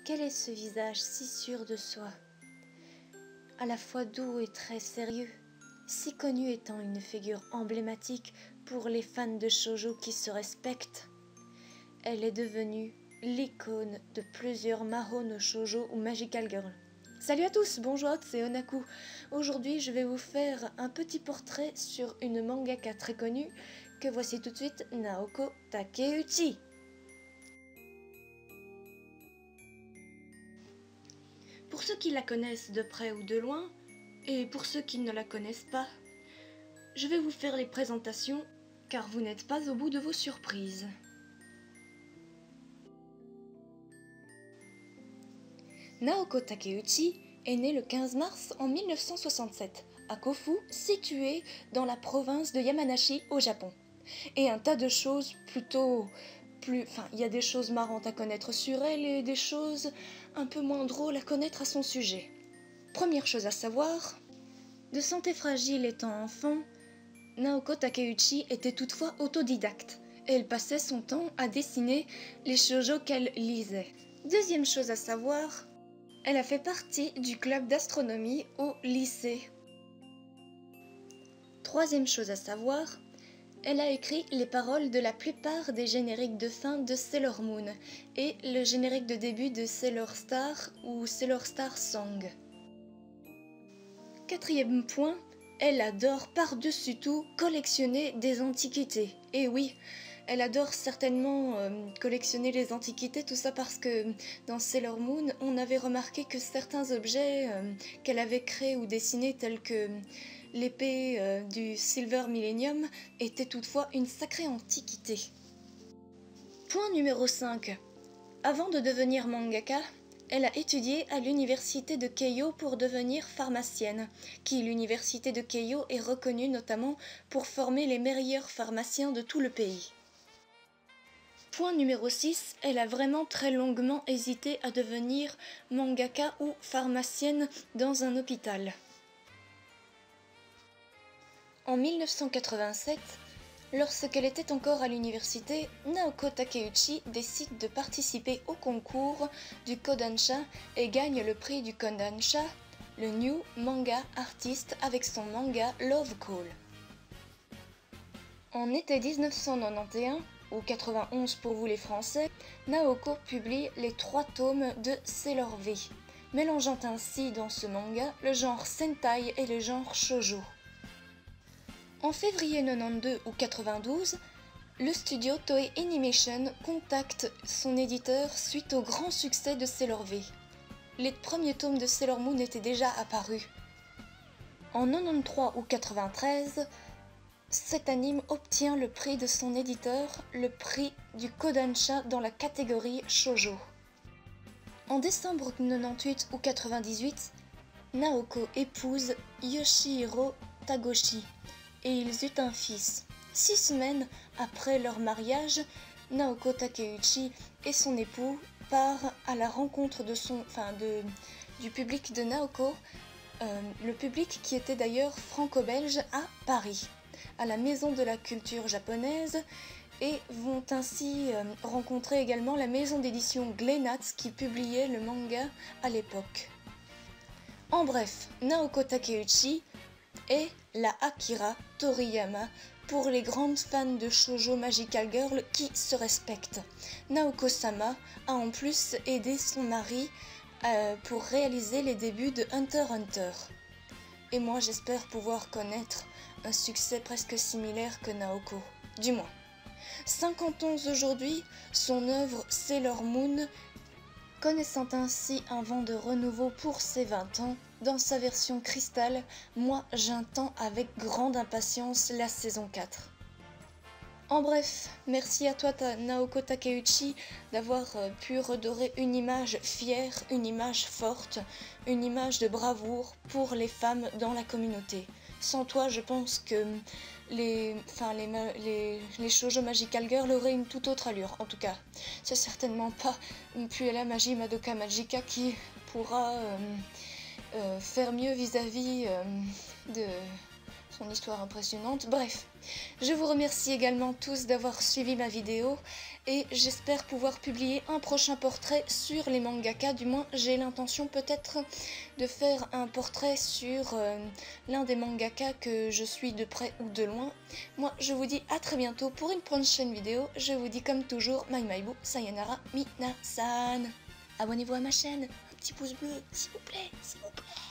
Quel est ce visage si sûr de soi, à la fois doux et très sérieux, si connu étant une figure emblématique pour les fans de shoujo qui se respectent? Elle est devenue l'icône de plusieurs Mahou no Shoujo ou Magical Girl. Salut à tous, bonjour, c'est Onaku. Aujourd'hui, je vais vous faire un petit portrait sur une mangaka très connue que voici tout de suite, Naoko Takeuchi. Pour ceux qui la connaissent de près ou de loin, et pour ceux qui ne la connaissent pas, je vais vous faire les présentations, car vous n'êtes pas au bout de vos surprises. Naoko Takeuchi est née le 15 mars en 1967 à Kofu, situé dans la province de Yamanashi au Japon. Et un tas de choses il y a des choses marrantes à connaître sur elle et des choses un peu moins drôles à connaître à son sujet. Première chose à savoir, de santé fragile étant enfant, Naoko Takeuchi était toutefois autodidacte et elle passait son temps à dessiner les shoujo qu'elle lisait. Deuxième chose à savoir, elle a fait partie du club d'astronomie au lycée. Troisième chose à savoir, elle a écrit les paroles de la plupart des génériques de fin de Sailor Moon et le générique de début de Sailor Star ou Sailor Star Song. Quatrième point, elle adore par-dessus tout collectionner des antiquités. Et oui, elle adore certainement collectionner les antiquités, tout ça parce que dans Sailor Moon, on avait remarqué que certains objets qu'elle avait créés ou dessinés, tels que l'épée du Silver Millennium, étaient toutefois une sacrée antiquité. Point numéro 5. Avant de devenir mangaka, elle a étudié à l'université de Keio pour devenir pharmacienne, l'université de Keio est reconnue notamment pour former les meilleurs pharmaciens de tout le pays. Point numéro 6, elle a vraiment très longuement hésité à devenir mangaka ou pharmacienne dans un hôpital. En 1987, lorsqu'elle était encore à l'université, Naoko Takeuchi décide de participer au concours du Kodansha et gagne le prix du Kodansha, le New Manga Artist, avec son manga Love Call. En été 1991, ou 91 pour vous les Français, Naoko publie les 3 tomes de Sailor V, mélangeant ainsi dans ce manga le genre Sentai et le genre Shoujo. En février 92 ou 92, le studio Toei Animation contacte son éditeur suite au grand succès de Sailor V. Les premiers tomes de Sailor Moon étaient déjà apparus. En 93 ou 93, cet anime obtient le prix de son éditeur, le prix du Kodansha dans la catégorie Shoujo. En décembre 98 ou 98, Naoko épouse Yoshihiro Tagoshi et ils eurent un fils. 6 semaines après leur mariage, Naoko Takeuchi et son époux partent à la rencontre du public de Naoko, le public qui était d'ailleurs franco-belge à Paris, à la Maison de la Culture japonaise, et vont ainsi rencontrer également la maison d'édition Glénat qui publiait le manga à l'époque. En bref, Naoko Takeuchi est la Akira Toriyama pour les grandes fans de shoujo Magical Girl qui se respectent. Naoko-sama a en plus aidé son mari pour réaliser les débuts de Hunter x Hunter. Et moi j'espère pouvoir connaître un succès presque similaire que Naoko, du moins. 50 ans aujourd'hui, son œuvre Sailor Moon, connaissant ainsi un vent de renouveau pour ses 20 ans, dans sa version cristal, moi j'attends avec grande impatience la saison 4. En bref, merci à toi Naoko Takeuchi d'avoir pu redorer une image fière, une image forte, une image de bravoure pour les femmes dans la communauté. Sans toi, je pense que les shoujo Magical Girl auraient une toute autre allure. En tout cas, c'est certainement pas Puella Magi Madoka Magica qui pourra faire mieux vis-à-vis de son histoire impressionnante. Bref, je vous remercie également tous d'avoir suivi ma vidéo et j'espère pouvoir publier un prochain portrait sur les mangaka. Du moins, j'ai l'intention peut-être de faire un portrait sur l'un des mangaka que je suis de près ou de loin. Moi, je vous dis à très bientôt pour une prochaine vidéo. Je vous dis comme toujours, Mai Maibu, sayonara, minasan. Abonnez-vous à ma chaîne, un petit pouce bleu, s'il vous plaît, s'il vous plaît.